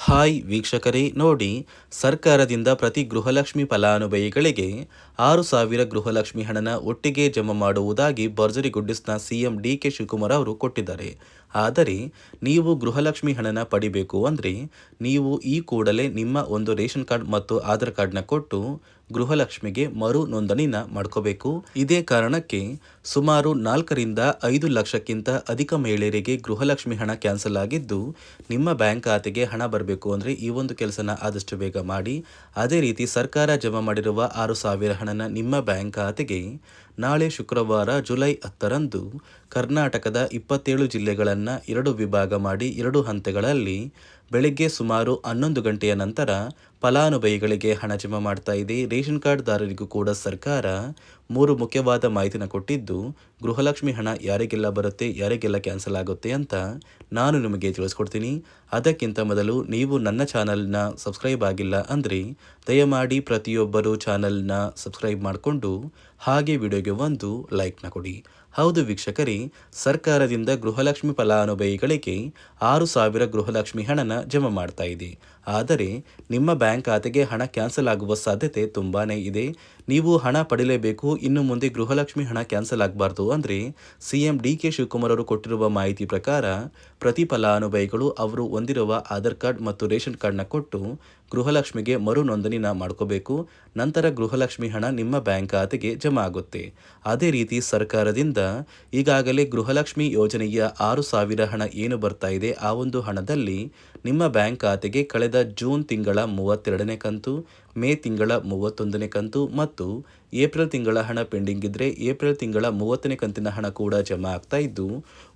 Hi ವೀಕ್ಷಕರೇ, ನೋಡಿ, ಸರ್ಕಾರದಿಂದ ಪ್ರತಿ ಗೃಹಲಕ್ಷ್ಮಿ ಫಲಾನುಭವಿಗಳಿಗೆ 6,000 ಗೃಹಲಕ್ಷ್ಮಿ ಹಣನ ಒಟ್ಟಿಗೆ ಜಮಾ ಮಾಡುವುದಾಗಿ ಭರ್ಜರಿ ಗುಡ್ಡಿಸ್ನ ಸಿಎಂ ಡಿ.ಕೆ. ಶಿವಕುಮಾರ್ ಅವರು ಕೊಟ್ಟಿದ್ದಾರೆ. ಆದರೆ ನೀವು ಗೃಹಲಕ್ಷ್ಮಿ ಹಣನ ಪಡಿಬೇಕು ಅಂದರೆ ನೀವು ಈ ಕೂಡಲೇ ನಿಮ್ಮ ಒಂದು ರೇಷನ್ ಕಾರ್ಡ್ ಮತ್ತು ಆಧಾರ್ ಕಾರ್ಡ್ನ ಕೊಟ್ಟು ಗೃಹಲಕ್ಷ್ಮಿಗೆ ಮರು ನೋಂದಣಿನ ಮಾಡ್ಕೋಬೇಕು. ಇದೇ ಕಾರಣಕ್ಕೆ ಸುಮಾರು 4ರಿಂದ 5 ಲಕ್ಷಕ್ಕಿಂತ ಅಧಿಕ ಮಹಿಳೆಯರಿಗೆ ಗೃಹಲಕ್ಷ್ಮಿ ಹಣ ಕ್ಯಾನ್ಸಲ್ ಆಗಿದ್ದು, ನಿಮ್ಮ ಬ್ಯಾಂಕ್ ಖಾತೆಗೆ ಹಣ ಬರಬೇಕು ಅಂದರೆ ಈ ಒಂದು ಕೆಲಸನ ಆದಷ್ಟು ಬೇಗ ಮಾಡಿ. ಅದೇ ರೀತಿ ಸರ್ಕಾರ ಜಮಾ ಮಾಡಿರುವ 6,000 ಹಣನ ನಿಮ್ಮ ಬ್ಯಾಂಕ್ ಖಾತೆಗೆ ನಾಳೆ ಶುಕ್ರವಾರ ಜುಲೈ 10ರಂದು ಕರ್ನಾಟಕದ 27 ಜಿಲ್ಲೆಗಳನ್ನು 2 ವಿಭಾಗ ಮಾಡಿ 2 ಹಂತಗಳಲ್ಲಿ ಬೆಳಗ್ಗೆ ಸುಮಾರು 11 ಗಂಟೆಯ ನಂತರ ಫಲಾನುಭವಿಗಳಿಗೆ ಹಣ ಜಮಾ ಮಾಡ್ತಾ ಇದೆ. ರೇಷನ್ ಕಾರ್ಡ್ದಾರರಿಗೂ ಕೂಡ ಸರ್ಕಾರ 3 ಮುಖ್ಯವಾದ ಮಾಹಿತಿನ ಕೊಟ್ಟಿದ್ದು, ಗೃಹಲಕ್ಷ್ಮಿ ಹಣ ಯಾರಿಗೆಲ್ಲ ಬರುತ್ತೆ, ಯಾರಿಗೆಲ್ಲ ಕ್ಯಾನ್ಸಲ್ ಆಗುತ್ತೆ ಅಂತ ನಾನು ನಿಮಗೆ ತಿಳಿಸ್ಕೊಡ್ತೀನಿ. ಅದಕ್ಕಿಂತ ಮೊದಲು ನೀವು ನನ್ನ ಚಾನಲ್ನ ಸಬ್ಸ್ಕ್ರೈಬ್ ಆಗಿಲ್ಲ ಅಂದರೆ ದಯಮಾಡಿ ಪ್ರತಿಯೊಬ್ಬರು ಚಾನಲ್ನ ಸಬ್ಸ್ಕ್ರೈಬ್ ಮಾಡಿಕೊಂಡು ಹಾಗೆ ವಿಡಿಯೋಗೆ ಒಂದು ಲೈಕ್ನ ಕೊಡಿ. ಹೌದು ವೀಕ್ಷಕರೇ, ಸರ್ಕಾರದಿಂದ ಗೃಹಲಕ್ಷ್ಮಿ ಫಲಾನುಭವಿಗಳಿಗೆ 6,000 ಗೃಹಲಕ್ಷ್ಮಿ ಹಣನ ಜಮಾ ಮಾಡ್ತಾ ಇದೆ. ಆದರೆ ನಿಮ್ಮ ಬ್ಯಾಂಕ್ ಖಾತೆಗೆ ಹಣ ಕ್ಯಾನ್ಸಲ್ ಆಗುವ ಸಾಧ್ಯತೆ ತುಂಬಾ ಇದೆ. ನೀವು ಹಣ ಪಡೆಯಲೇಬೇಕು. ಇನ್ನು ಮುಂದೆ ಗೃಹಲಕ್ಷ್ಮಿ ಹಣ ಕ್ಯಾನ್ಸಲ್ ಆಗಬಾರ್ದು ಅಂದರೆ ಸಿಎಂ ಡಿ.ಕೆ. ಶಿವಕುಮಾರ್ ಅವರು ಕೊಟ್ಟಿರುವ ಮಾಹಿತಿ ಪ್ರಕಾರ ಪ್ರತಿ ಫಲಾನುಭವಿಗಳು ಅವರು ಹೊಂದಿರುವ ಆಧಾರ್ ಕಾರ್ಡ್ ಮತ್ತು ರೇಷನ್ ಕಾರ್ಡ್ನ ಕೊಟ್ಟು ಗೃಹಲಕ್ಷ್ಮಿಗೆ ಮರು ನೋಂದಣಿನ ಮಾಡ್ಕೋಬೇಕು. ನಂತರ ಗೃಹಲಕ್ಷ್ಮಿ ಹಣ ನಿಮ್ಮ ಬ್ಯಾಂಕ್ ಖಾತೆಗೆ ಜಮಾ ಆಗುತ್ತೆ. ಅದೇ ರೀತಿ ಸರ್ಕಾರದಿಂದ ಈಗಾಗಲೇ ಗೃಹಲಕ್ಷ್ಮಿ ಯೋಜನೆಯ 6,000 ಹಣ ಏನು ಬರ್ತಾ ಇದೆ, ಆ ಒಂದು ಹಣದಲ್ಲಿ ನಿಮ್ಮ ಬ್ಯಾಂಕ್ ಖಾತೆಗೆ ಕಳೆದ ಜೂನ್ ತಿಂಗಳ 32ನೇ ಕಂತು, ಮೇ ತಿಂಗಳ 31ನೇ ಕಂತು ಮತ್ತು ಏಪ್ರಿಲ್ ತಿಂಗಳ ಹಣ ಪೆಂಡಿಂಗ್ ಇದ್ದರೆ ಏಪ್ರಿಲ್ ತಿಂಗಳ 30ನೇ ಕಂತಿನ ಹಣ ಕೂಡ ಜಮಾ ಆಗ್ತಾ ಇದ್ದು,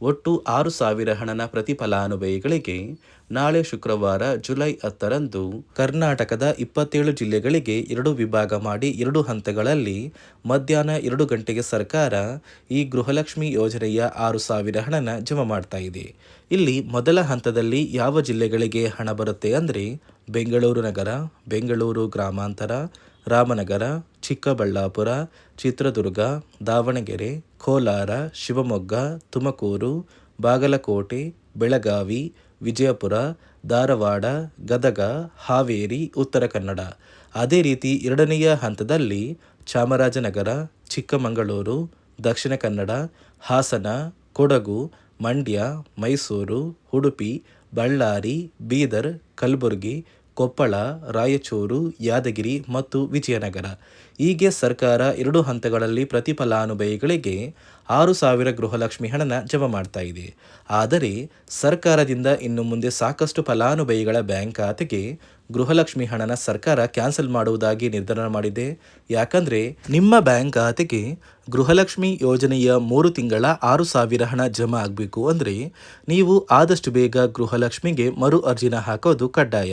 ಒಟ್ಟು 6,000 ಹಣನ ಪ್ರತಿ ಫಲಾನುಭವಿಗಳಿಗೆ ನಾಳೆ ಶುಕ್ರವಾರ ಜುಲೈ 10ರಂದು ಕರ್ನಾಟಕದ 27 ಜಿಲ್ಲೆಗಳಿಗೆ 2 ವಿಭಾಗ ಮಾಡಿ 2 ಹಂತಗಳಲ್ಲಿ ಮಧ್ಯಾಹ್ನ 2 ಗಂಟೆಗೆ ಸರ್ಕಾರ ಈ ಗೃಹಲಕ್ಷ್ಮಿ ಯೋಜನೆಯ 6,000 ಹಣನ ಜಮಾ ಮಾಡ್ತಾ ಇದೆ. ಇಲ್ಲಿ ಮೊದಲ ಹಂತದಲ್ಲಿ ಯಾವ ಜಿಲ್ಲೆಗಳಿಗೆ ಹಣ ಬರುತ್ತೆ ಅಂದರೆ ಬೆಂಗಳೂರು ನಗರ, ಬೆಂಗಳೂರು ಗ್ರಾಮಾಂತರ, ರಾಮನಗರ, ಚಿಕ್ಕಬಳ್ಳಾಪುರ, ಚಿತ್ರದುರ್ಗ, ದಾವಣಗೆರೆ, ಕೋಲಾರ, ಶಿವಮೊಗ್ಗ, ತುಮಕೂರು, ಬಾಗಲಕೋಟೆ, ಬೆಳಗಾವಿ, ವಿಜಯಪುರ, ಧಾರವಾಡ, ಗದಗ, ಹಾವೇರಿ, ಉತ್ತರ ಕನ್ನಡ. ಅದೇ ರೀತಿ ಎರಡನೆಯ ಹಂತದಲ್ಲಿ ಚಾಮರಾಜನಗರ, ಚಿಕ್ಕಮಗಳೂರು, ದಕ್ಷಿಣ ಕನ್ನಡ, ಹಾಸನ, ಕೊಡಗು, ಮಂಡ್ಯ, ಮೈಸೂರು, ಉಡುಪಿ, ಬಳ್ಳಾರಿ, ಬೀದರ್, ಕಲಬುರಗಿ, ಕೊಪ್ಪಳ, ರಾಯಚೂರು, ಯಾದಗಿರಿ ಮತ್ತು ವಿಜಯನಗರ. ಹೀಗೆ ಸರ್ಕಾರ 2 ಹಂತಗಳಲ್ಲಿ ಪ್ರತಿ ಫಲಾನುಭವಿಗಳಿಗೆ 6,000 ಗೃಹಲಕ್ಷ್ಮಿ ಹಣನ ಜಮಾ ಮಾಡ್ತಾ ಇದೆ. ಆದರೆ ಸರ್ಕಾರದಿಂದ ಇನ್ನು ಮುಂದೆ ಸಾಕಷ್ಟು ಫಲಾನುಭವಿಗಳ ಬ್ಯಾಂಕ್ ಖಾತೆಗೆ ಗೃಹಲಕ್ಷ್ಮಿ ಹಣನ ಸರ್ಕಾರ ಕ್ಯಾನ್ಸಲ್ ಮಾಡುವುದಾಗಿ ನಿರ್ಧಾರ ಮಾಡಿದೆ. ಯಾಕಂದರೆ ನಿಮ್ಮ ಬ್ಯಾಂಕ್ ಖಾತೆಗೆ ಗೃಹಲಕ್ಷ್ಮಿ ಯೋಜನೆಯ 3 ತಿಂಗಳ 6,000 ಹಣ ಜಮಾ ಆಗಬೇಕು ಅಂದರೆ ನೀವು ಆದಷ್ಟು ಬೇಗ ಗೃಹಲಕ್ಷ್ಮಿಗೆ ಮರು ಅರ್ಜಿನ ಹಾಕೋದು ಕಡ್ಡಾಯ.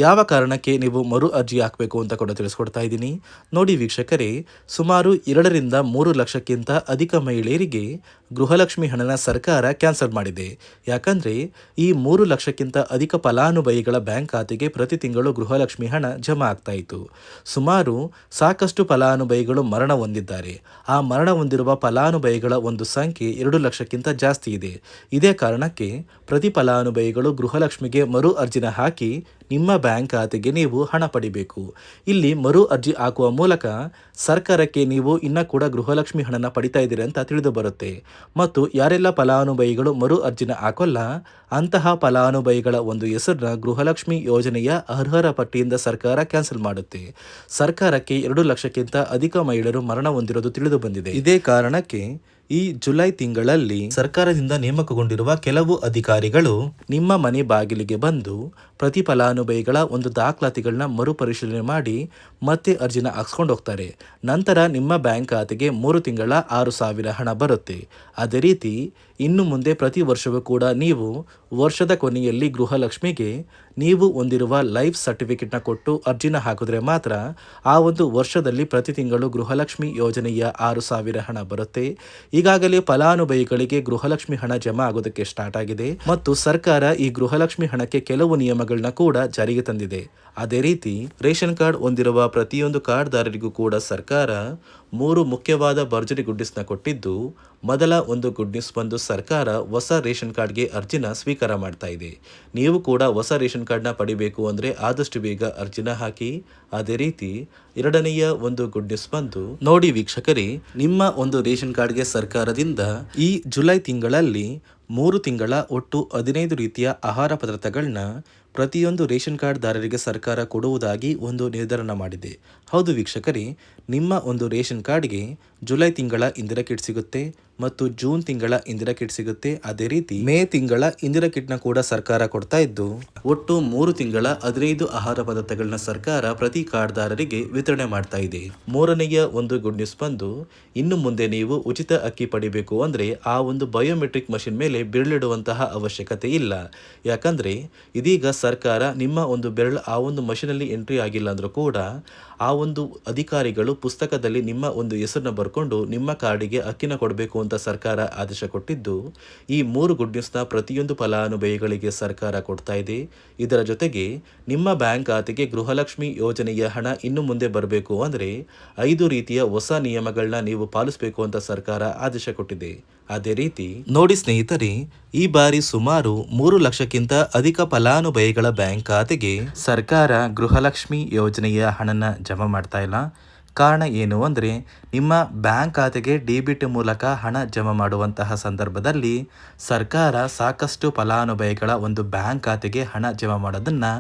ಯಾವ ಕಾರಣಕ್ಕೆ ನೀವು ಮರು ಅರ್ಜಿ ಹಾಕಬೇಕು ಅಂತ ಕೂಡ ತಿಳಿಸ್ಕೊಡ್ತಾ ಇದ್ದೀನಿ. ನೋಡಿ ವೀಕ್ಷಕರೇ, ಸುಮಾರು 2ರಿಂದ 3 ಲಕ್ಷಕ್ಕಿಂತ ಅಧಿಕ ಮಹಿಳೆಯರಿಗೆ ಗೃಹಲಕ್ಷ್ಮಿ ಹಣನ ಸರ್ಕಾರ ಕ್ಯಾನ್ಸಲ್ ಮಾಡಿದೆ. ಯಾಕಂದರೆ ಈ 3 ಲಕ್ಷಕ್ಕಿಂತ ಅಧಿಕ ಫಲಾನುಭವಿಗಳ ಬ್ಯಾಂಕ್ ಖಾತೆಗೆ ಪ್ರತಿ ತಿಂಗಳು ಗೃಹಲಕ್ಷ್ಮಿ ಹಣ ಜಮಾ ಆಗ್ತಾ ಇತ್ತು. ಸುಮಾರು ಸಾಕಷ್ಟು ಫಲಾನುಭವಿಗಳು ಮರಣ ಹೊಂದಿದ್ದಾರೆ. ಆ ಮರಣ ಹೊಂದಿರುವ ಫಲಾನುಭವಿಗಳ ಒಂದು ಸಂಖ್ಯೆ 2 ಲಕ್ಷಕ್ಕಿಂತ ಜಾಸ್ತಿ ಇದೆ. ಇದೇ ಕಾರಣಕ್ಕೆ ಪ್ರತಿ ಫಲಾನುಭವಿಗಳು ಗೃಹಲಕ್ಷ್ಮಿಗೆ ಮರು ಅರ್ಜಿನ ಹಾಕಿ ನಿಮ್ಮ ಬ್ಯಾಂಕ್ ಖಾತೆಗೆ ನೀವು ಹಣ ಪಡಿಬೇಕು. ಇಲ್ಲಿ ಮರು ಅರ್ಜಿ ಹಾಕುವ ಮೂಲಕ ಸರ್ಕಾರಕ್ಕೆ ನೀವು ಇನ್ನೂ ಕೂಡ ಗೃಹಲಕ್ಷ್ಮಿ ಹಣನ ಪಡಿತಾ ಇದ್ದೀರಿ ಅಂತ ತಿಳಿದು ಬರುತ್ತೆ. ಮತ್ತು ಯಾರೆಲ್ಲ ಫಲಾನುಭವಿಗಳು ಮರು ಅರ್ಜಿನ ಹಾಕೋಲ್ಲ ಅಂತಹ ಫಲಾನುಭವಿಗಳ ಒಂದು ಹೆಸರನ್ನ ಗೃಹಲಕ್ಷ್ಮಿ ಯೋಜನೆಯ ಅರ್ಹರ ಪಟ್ಟಿಯಿಂದ ಸರ್ಕಾರ ಕ್ಯಾನ್ಸಲ್ ಮಾಡುತ್ತೆ. ಸರ್ಕಾರಕ್ಕೆ 2 ಲಕ್ಷಕ್ಕಿಂತ ಅಧಿಕ ಮಹಿಳೆಯರು ಮರಣ ಹೊಂದಿರೋದು ತಿಳಿದು ಬಂದಿದೆ. ಇದೇ ಕಾರಣಕ್ಕೆ ಈ ಜುಲೈ ತಿಂಗಳಲ್ಲಿ ಸರ್ಕಾರದಿಂದ ನೇಮಕಗೊಂಡಿರುವ ಕೆಲವು ಅಧಿಕಾರಿಗಳು ನಿಮ್ಮ ಮನೆ ಬಾಗಿಲಿಗೆ ಬಂದು ಪ್ರತಿ ಫಲಾನುಭವಿಗಳ ಒಂದು ದಾಖಲಾತಿಗಳನ್ನ ಮರುಪರಿಶೀಲನೆ ಮಾಡಿ ಮತ್ತೆ ಅರ್ಜಿನ ಹಾಕ್ಸ್ಕೊಂಡು ಹೋಗ್ತಾರೆ. ನಂತರ ನಿಮ್ಮ ಬ್ಯಾಂಕ್ ಖಾತೆಗೆ 3 ತಿಂಗಳ 6,000 ಹಣ ಬರುತ್ತೆ. ಅದೇ ರೀತಿ ಇನ್ನು ಮುಂದೆ ಪ್ರತಿ ವರ್ಷವೂ ಕೂಡ ನೀವು ವರ್ಷದ ಕೊನೆಯಲ್ಲಿ ಗೃಹಲಕ್ಷ್ಮಿಗೆ ನೀವು ಹೊಂದಿರುವ ಲೈಫ್ ಸರ್ಟಿಫಿಕೇಟ್ನ ಕೊಟ್ಟು ಅರ್ಜಿನ ಹಾಕಿದ್ರೆ ಮಾತ್ರ ಆ ಒಂದು ವರ್ಷದಲ್ಲಿ ಪ್ರತಿ ತಿಂಗಳು ಗೃಹಲಕ್ಷ್ಮಿ ಯೋಜನೆಯ 6,000 ಹಣ ಬರುತ್ತೆ. ಈಗಾಗಲೇ ಫಲಾನುಭವಿಗಳಿಗೆ ಗೃಹಲಕ್ಷ್ಮಿ ಹಣ ಜಮಾ ಆಗೋದಕ್ಕೆ ಸ್ಟಾರ್ಟ್ ಆಗಿದೆ ಮತ್ತು ಸರ್ಕಾರ ಈ ಗೃಹಲಕ್ಷ್ಮಿ ಹಣಕ್ಕೆ ಕೆಲವು ನಿಯಮಗಳನ್ನ ಕೂಡ ಜಾರಿಗೆ ತಂದಿದೆ. ಅದೇ ರೀತಿ ರೇಷನ್ ಕಾರ್ಡ್ ಹೊಂದಿರುವ ಪ್ರತಿಯೊಂದು ಕಾರ್ಡ್ದಾರರಿಗೂ ಕೂಡ ಸರ್ಕಾರ 3 ಮುಖ್ಯವಾದ ಭರ್ಜರಿ ಗುಡ್ಡಿಸ್ನ ಕೊಟ್ಟಿದ್ದು, ಮೊದಲ ಒಂದು ಗುಡ್ ನ್ಯೂಸ್ ಬಂದು ಸರ್ಕಾರ ಹೊಸ ರೇಷನ್ ಕಾರ್ಡ್ಗೆ ಅರ್ಜಿನ ಸ್ವೀಕಾರ ಮಾಡ್ತಾ ಇದೆ. ನೀವು ಕೂಡ ಹೊಸ ರೇಷನ್ ಕಾರ್ಡ್ನ ಪಡಿಬೇಕು ಅಂದರೆ ಆದಷ್ಟು ಬೇಗ ಅರ್ಜಿನ ಹಾಕಿ. ಅದೇ ರೀತಿ ಎರಡನೆಯ ಒಂದು ಗುಡ್ ನ್ಯೂಸ್ ಬಂದು ನೋಡಿ ವೀಕ್ಷಕರೇ, ನಿಮ್ಮ ಒಂದು ರೇಷನ್ ಕಾರ್ಡ್ಗೆ ಸರ್ಕಾರದಿಂದ ಈ ಜುಲೈ ತಿಂಗಳಲ್ಲಿ 3 ತಿಂಗಳ ಒಟ್ಟು 15 ರೀತಿಯ ಆಹಾರ ಪದಾರ್ಥಗಳನ್ನ ಪ್ರತಿಯೊಂದು ರೇಷನ್ ಕಾರ್ಡ್ದಾರರಿಗೆ ಸರ್ಕಾರ ಕೊಡುವುದಾಗಿ ಒಂದು ನಿರ್ಧಾರ ಮಾಡಿದೆ. ಹೌದು ವೀಕ್ಷಕರೇ, ನಿಮ್ಮ ಒಂದು ರೇಷನ್ ಕಾರ್ಡ್ಗೆ ಜುಲೈ ತಿಂಗಳ ಇಂದಿರಾ ಕಿಟ್ ಸಿಗುತ್ತೆ ಮತ್ತು ಜೂನ್ ತಿಂಗಳ ಇಂದಿರಾ ಕಿಟ್ ಸಿಗುತ್ತೆ. ಅದೇ ರೀತಿ ಮೇ ತಿಂಗಳ ಇಂದಿರಾ ಕಿಟ್ನ ಕೂಡ ಸರ್ಕಾರ ಕೊಡ್ತಾ ಇದ್ದು ಒಟ್ಟು 3 ತಿಂಗಳ 15 ಆಹಾರ ಪದಾರ್ಥಗಳನ್ನ ಸರ್ಕಾರ ಪ್ರತಿ ಕಾರ್ಡ್ದಾರರಿಗೆ ವಿತರಣೆ ಮಾಡ್ತಾ ಇದೆ. ಮೂರನೆಯ ಒಂದು ಗುಡ್ ನ್ಯೂಸ್ ಬಂದು ಇನ್ನು ಮುಂದೆ ನೀವು ಉಚಿತ ಅಕ್ಕಿ ಪಡಿಬೇಕು ಅಂದರೆ ಆ ಒಂದು ಬಯೋಮೆಟ್ರಿಕ್ ಮಷಿನ್ ಮೇಲೆ ಬೆರಳಿಡುವಂತಹ ಅವಶ್ಯಕತೆ ಇಲ್ಲ. ಯಾಕಂದ್ರೆ ಇದೀಗ ಸರ್ಕಾರ ನಿಮ್ಮ ಒಂದು ಬೆರಳು ಆ ಒಂದು ಮಷಿನಲ್ಲಿ ಎಂಟ್ರಿ ಆಗಿಲ್ಲ ಅಂದ್ರೂ ಕೂಡ ಆ ಒಂದು ಅಧಿಕಾರಿಗಳು ಪುಸ್ತಕದಲ್ಲಿ ನಿಮ್ಮ ಒಂದು ಹೆಸರನ್ನ ಬರ್ಕೊಂಡು ನಿಮ್ಮ ಕಾರ್ಡಿಗೆ ಅಕ್ಕಿನ ಕೊಡಬೇಕು ಅಂತ ಸರ್ಕಾರ ಆದೇಶ ಕೊಟ್ಟಿದ್ದು, ಈ 3 ಗುಡ್ ನ್ಯೂಸ್ನ ಪ್ರತಿಯೊಂದು ಫಲಾನುಭವಿಗಳಿಗೆ ಸರ್ಕಾರ ಕೊಡ್ತಾ ಇದೆ. ಇದರ ಜೊತೆಗೆ ನಿಮ್ಮ ಬ್ಯಾಂಕ್ ಖಾತೆಗೆ ಗೃಹಲಕ್ಷ್ಮಿ ಯೋಜನೆಯ ಹಣ ಇನ್ನು ಮುಂದೆ ಬರಬೇಕು ಅಂದರೆ 5 ರೀತಿಯ ಹೊಸ ನಿಯಮಗಳನ್ನ ನೀವು ಪಾಲಿಸಬೇಕು ಅಂತ ಸರ್ಕಾರ ಆದೇಶ ಕೊಟ್ಟಿದೆ. ಅದೇ ರೀತಿ ನೋಡಿ ಸ್ನೇಹಿತರೆ, ಈ ಬಾರಿ ಸುಮಾರು 3 ಲಕ್ಷಕ್ಕಿಂತ ಅಧಿಕ ಫಲಾನುಭವಿಗಳ ಬ್ಯಾಂಕ್ ಖಾತೆಗೆ ಸರ್ಕಾರ ಗೃಹಲಕ್ಷ್ಮಿ ಯೋಜನೆಯ ಹಣನ ಜಮಾ ಮಾಡ್ತಾ ಇಲ್ಲ. ಕಾರಣ ಏನು ಅಂದರೆ ನಿಮ್ಮ ಬ್ಯಾಂಕ್ ಖಾತೆಗೆ ಡೆಬಿಟ್ ಮೂಲಕ ಹಣ ಜಮಾ ಮಾಡುವಂತಹ ಸಂದರ್ಭದಲ್ಲಿ ಸರ್ಕಾರ ಸಾಕಷ್ಟು ಫಲಾನುಭವಿಗಳ ಒಂದು ಬ್ಯಾಂಕ್ ಖಾತೆಗೆ ಹಣ ಜಮಾ ಮಾಡೋದನ್ನು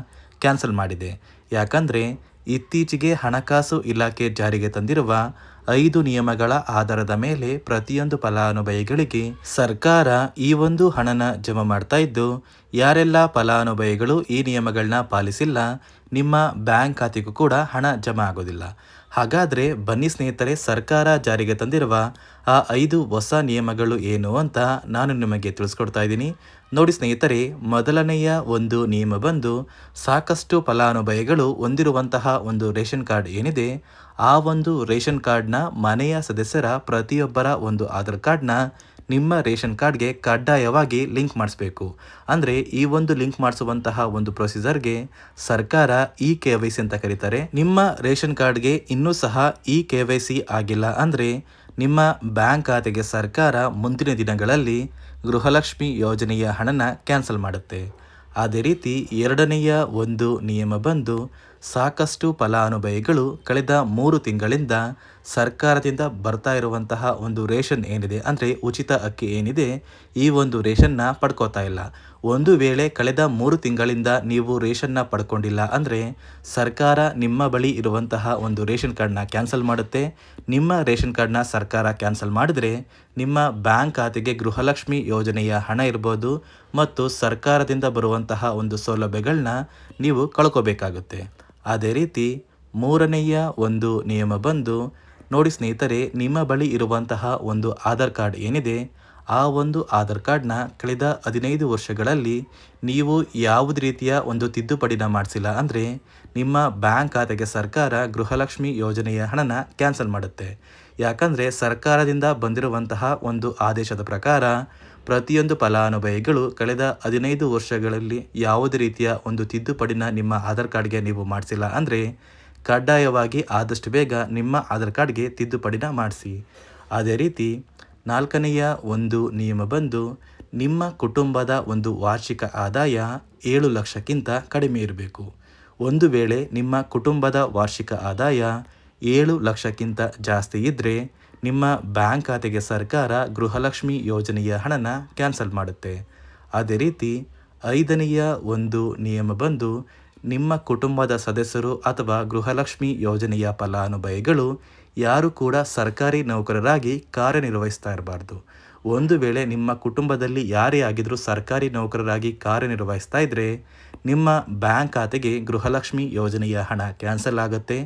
ಕ್ಯಾನ್ಸಲ್ ಮಾಡಿದೆ. ಯಾಕಂದರೆ ಇತ್ತೀಚೆಗೆ ಹಣಕಾಸು ಇಲಾಖೆ ಜಾರಿಗೆ ತಂದಿರುವ 5 ನಿಯಮಗಳ ಆಧಾರದ ಮೇಲೆ ಪ್ರತಿಯೊಂದು ಫಲಾನುಭವಿಗಳಿಗೆ ಸರ್ಕಾರ ಈ ಒಂದು ಹಣನ ಜಮಾ ಮಾಡ್ತಾ ಇದ್ದು, ಯಾರೆಲ್ಲ ಫಲಾನುಭವಿಗಳು ಈ ನಿಯಮಗಳನ್ನ ಪಾಲಿಸಿಲ್ಲ ನಿಮ್ಮ ಬ್ಯಾಂಕ್ ಖಾತೆಗೂ ಕೂಡ ಹಣ ಜಮಾ ಆಗೋದಿಲ್ಲ. ಹಾಗಾದರೆ ಬನ್ನಿ ಸ್ನೇಹಿತರೆ, ಸರ್ಕಾರ ಜಾರಿಗೆ ತಂದಿರುವ ಆ 5 ಹೊಸ ನಿಯಮಗಳು ಏನು ಅಂತ ನಾನು ನಿಮಗೆ ತಿಳಿಸ್ಕೊಡ್ತಾ ಇದ್ದೀನಿ. ನೋಡಿ ಸ್ನೇಹಿತರೆ, ಮೊದಲನೆಯ ಒಂದು ನಿಯಮ ಬಂದು ಸಾಕಷ್ಟು ಫಲಾನುಭವಿಗಳು ಹೊಂದಿರುವಂತಹ ಒಂದು ರೇಷನ್ ಕಾರ್ಡ್ ಏನಿದೆ ಆ ಒಂದು ರೇಷನ್ ಕಾರ್ಡ್ನ ಮನೆಯ ಸದಸ್ಯರ ಪ್ರತಿಯೊಬ್ಬರ ಒಂದು ಆಧಾರ್ ಕಾರ್ಡ್ನ ನಿಮ್ಮ ರೇಷನ್ ಕಾರ್ಡ್ಗೆ ಕಡ್ಡಾಯವಾಗಿ ಲಿಂಕ್ ಮಾಡಿಸ್ಬೇಕು. ಅಂದರೆ ಈ ಒಂದು ಲಿಂಕ್ ಮಾಡಿಸುವಂತಹ ಒಂದು ಪ್ರೊಸೀಜರ್ಗೆ ಸರ್ಕಾರ KYC ಅಂತ ಕರೀತಾರೆ. ನಿಮ್ಮ ರೇಷನ್ ಕಾರ್ಡ್ಗೆ ಇನ್ನೂ ಸಹ KYC ಆಗಿಲ್ಲ ಅಂದರೆ ನಿಮ್ಮ ಬ್ಯಾಂಕ್ ಖಾತೆಗೆ ಸರ್ಕಾರ ಮುಂದಿನ ದಿನಗಳಲ್ಲಿ ಗೃಹಲಕ್ಷ್ಮಿ ಯೋಜನೆಯ ಹಣನ ಕ್ಯಾನ್ಸಲ್ ಮಾಡುತ್ತೆ. ಅದೇ ರೀತಿ ಎರಡನೆಯ ಒಂದು ನಿಯಮ ಬಂದು ಸಾಕಷ್ಟು ಫಲಾನುಭವಿಗಳು ಕಳೆದ 3 ತಿಂಗಳಿಂದ ಸರ್ಕಾರದಿಂದ ಬರ್ತಾ ಇರುವಂತಹ ಒಂದು ರೇಷನ್ ಏನಿದೆ ಅಂದರೆ ಉಚಿತ ಅಕ್ಕಿ ಏನಿದೆ ಈ ಒಂದು ರೇಷನ್ನ ಪಡ್ಕೋತಾ ಇಲ್ಲ. ಒಂದು ವೇಳೆ ಕಳೆದ 3 ತಿಂಗಳಿಂದ ನೀವು ರೇಷನ್ನ ಪಡ್ಕೊಂಡಿಲ್ಲ ಅಂದರೆ ಸರ್ಕಾರ ನಿಮ್ಮ ಬಳಿ ಇರುವಂತಹ ಒಂದು ರೇಷನ್ ಕಾರ್ಡ್ನ ಕ್ಯಾನ್ಸಲ್ ಮಾಡುತ್ತೆ. ನಿಮ್ಮ ರೇಷನ್ ಕಾರ್ಡ್ನ ಸರ್ಕಾರ ಕ್ಯಾನ್ಸಲ್ ಮಾಡಿದ್ರೆ ನಿಮ್ಮ ಬ್ಯಾಂಕ್ ಖಾತೆಗೆ ಗೃಹಲಕ್ಷ್ಮಿ ಯೋಜನೆಯ ಹಣ ಇರ್ಬೋದು ಮತ್ತು ಸರ್ಕಾರದಿಂದ ಬರುವಂತಹ ಒಂದು ಸೌಲಭ್ಯಗಳನ್ನ ನೀವು ಕಳ್ಕೋಬೇಕಾಗುತ್ತೆ. ಅದೇ ರೀತಿ ಮೂರನೆಯ ಒಂದು ನಿಯಮ ಬಂದು ನೋಡಿ ಸ್ನೇಹಿತರೆ, ನಿಮ್ಮ ಬಳಿ ಇರುವಂತಹ ಒಂದು ಆಧಾರ್ ಕಾರ್ಡ್ ಏನಿದೆ ಆ ಒಂದು ಆಧಾರ್ ಕಾರ್ಡ್ನ ಕಳೆದ 15 ವರ್ಷಗಳಲ್ಲಿ ನೀವು ಯಾವುದೇ ರೀತಿಯ ಒಂದು ತಿದ್ದುಪಡಿನ ಮಾಡಿಸಿಲ್ಲ ಅಂದರೆ ನಿಮ್ಮ ಬ್ಯಾಂಕ್ ಖಾತೆಗೆ ಸರ್ಕಾರ ಗೃಹಲಕ್ಷ್ಮಿ ಯೋಜನೆಯ ಹಣನ ಕ್ಯಾನ್ಸಲ್ ಮಾಡುತ್ತೆ. ಯಾಕಂದರೆ ಸರ್ಕಾರದಿಂದ ಬಂದಿರುವಂತಹ ಒಂದು ಆದೇಶದ ಪ್ರಕಾರ ಪ್ರತಿಯೊಂದು ಫಲಾನುಭವಿಗಳು ಕಳೆದ 15 ವರ್ಷಗಳಲ್ಲಿ ಯಾವುದೇ ರೀತಿಯ ಒಂದು ತಿದ್ದುಪಡಿನ ನಿಮ್ಮ ಆಧಾರ್ ಕಾರ್ಡ್ಗೆ ನೀವು ಮಾಡಿಸಿಲ್ಲ ಅಂದರೆ ಕಡ್ಡಾಯವಾಗಿ ಆದಷ್ಟು ಬೇಗ ನಿಮ್ಮ ಆಧಾರ್ ಕಾರ್ಡ್ಗೆ ತಿದ್ದುಪಡಿನ ಮಾಡಿಸಿ. ಅದೇ ರೀತಿ ನಾಲ್ಕನೆಯ ಒಂದು ನಿಯಮ ಬಂದು ನಿಮ್ಮ ಕುಟುಂಬದ ಒಂದು ವಾರ್ಷಿಕ ಆದಾಯ 7 ಲಕ್ಷಕ್ಕಿಂತ ಕಡಿಮೆ ಇರಬೇಕು. ಒಂದು ವೇಳೆ ನಿಮ್ಮ ಕುಟುಂಬದ ವಾರ್ಷಿಕ ಆದಾಯ 7 ಲಕ್ಷಕ್ಕಿಂತ ಜಾಸ್ತಿ ಇದ್ದರೆ ನಿಮ್ಮ ಬ್ಯಾಂಕ್ ಖಾತೆಗೆ ಸರ್ಕಾರ ಗೃಹಲಕ್ಷ್ಮಿ ಯೋಜನೆಯ ಹಣನ ಕ್ಯಾನ್ಸಲ್ ಮಾಡುತ್ತೆ. ಅದೇ ರೀತಿ ಐದನೆಯ ಒಂದು ನಿಯಮ ಬಂದು ನಿಮ್ಮ ಕುಟುಂಬದ ಸದಸ್ಯರು ಅಥವಾ ಗೃಹಲಕ್ಷ್ಮಿ ಯೋಜನೆಯ ಫಲಾನುಭವಿಗಳು ಯಾರು ಕೂಡ ಸರ್ಕಾರಿ ನೌಕರರಾಗಿ ಕಾರ್ಯನಿರ್ವಹಿಸ್ತಾ ಇರಬಾರ್ದು. ಒಂದು ವೇಳೆ ನಿಮ್ಮ ಕುಟುಂಬದಲ್ಲಿ ಯಾರೇ ಆಗಿದ್ರೂ ಸರ್ಕಾರಿ ನೌಕರರಾಗಿ ಕಾರ್ಯನಿರ್ವಹಿಸ್ತಾ ಇದ್ದರೆ ನಿಮ್ಮ ಬ್ಯಾಂಕ್ ಖಾತೆಗೆ ಗೃಹಲಕ್ಷ್ಮಿ ಯೋಜನೆಯ ಹಣ ಕ್ಯಾನ್ಸಲ್ ಆಗುತ್ತೆ.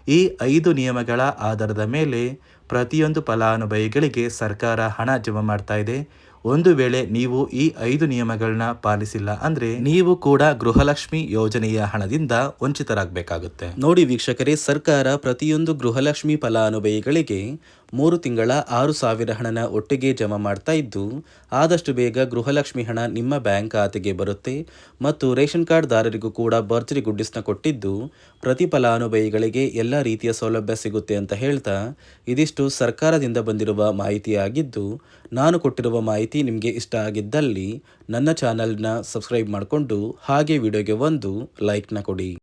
ಈ 5 ನಿಯಮಗಳ ಆಧಾರದ ಮೇಲೆ ಪ್ರತಿಯೊಂದು ಫಲಾನುಭವಿಗಳಿಗೆ ಸರ್ಕಾರ ಹಣ ಜಮಾ ಮಾಡ್ತಾ ಇದೆ. ಒಂದು ವೇಳೆ ನೀವು ಈ 5 ನಿಯಮಗಳನ್ನ ಪಾಲಿಸಿಲ್ಲ ಅಂದರೆ ನೀವು ಕೂಡ ಗೃಹಲಕ್ಷ್ಮಿ ಯೋಜನೆಯ ಹಣದಿಂದ ವಂಚಿತರಾಗಬೇಕಾಗುತ್ತೆ. ನೋಡಿ ವೀಕ್ಷಕರೇ, ಸರ್ಕಾರ ಪ್ರತಿಯೊಂದು ಗೃಹಲಕ್ಷ್ಮಿ ಫಲಾನುಭವಿಗಳಿಗೆ 3 ತಿಂಗಳ 6,000 ಹಣನ ಒಟ್ಟಿಗೆ ಜಮಾ ಮಾಡ್ತಾ ಇದ್ದು, ಆದಷ್ಟು ಬೇಗ ಗೃಹಲಕ್ಷ್ಮಿ ಹಣ ನಿಮ್ಮ ಬ್ಯಾಂಕ್ ಖಾತೆಗೆ ಬರುತ್ತೆ ಮತ್ತು ರೇಷನ್ ಕಾರ್ಡ್ದಾರರಿಗೂ ಕೂಡ ಭರ್ಜರಿ ಗುಡ್ಡಿಸ್ನ ಕೊಟ್ಟಿದ್ದು, ಪ್ರತಿ ಫಲಾನುಭವಿಗಳಿಗೆ ಎಲ್ಲ ರೀತಿಯ ಸೌಲಭ್ಯ ಸಿಗುತ್ತೆ ಅಂತ ಹೇಳ್ತಾ, ಇದಿಷ್ಟು ಸರ್ಕಾರದಿಂದ ಬಂದಿರುವ ಮಾಹಿತಿಯಾಗಿದ್ದು, ನಾನು ಕೊಟ್ಟಿರುವ ಮಾಹಿತಿ ನಿಮಗೆ ಇಷ್ಟ ಆಗಿದ್ದಲ್ಲಿ ನನ್ನ ಚಾನಲ್ನ ಸಬ್ಸ್ಕ್ರೈಬ್ ಮಾಡಿಕೊಂಡು ಹಾಗೆ ವಿಡಿಯೋಗೆ ಒಂದು ಲೈಕ್ನ ಕೊಡಿ.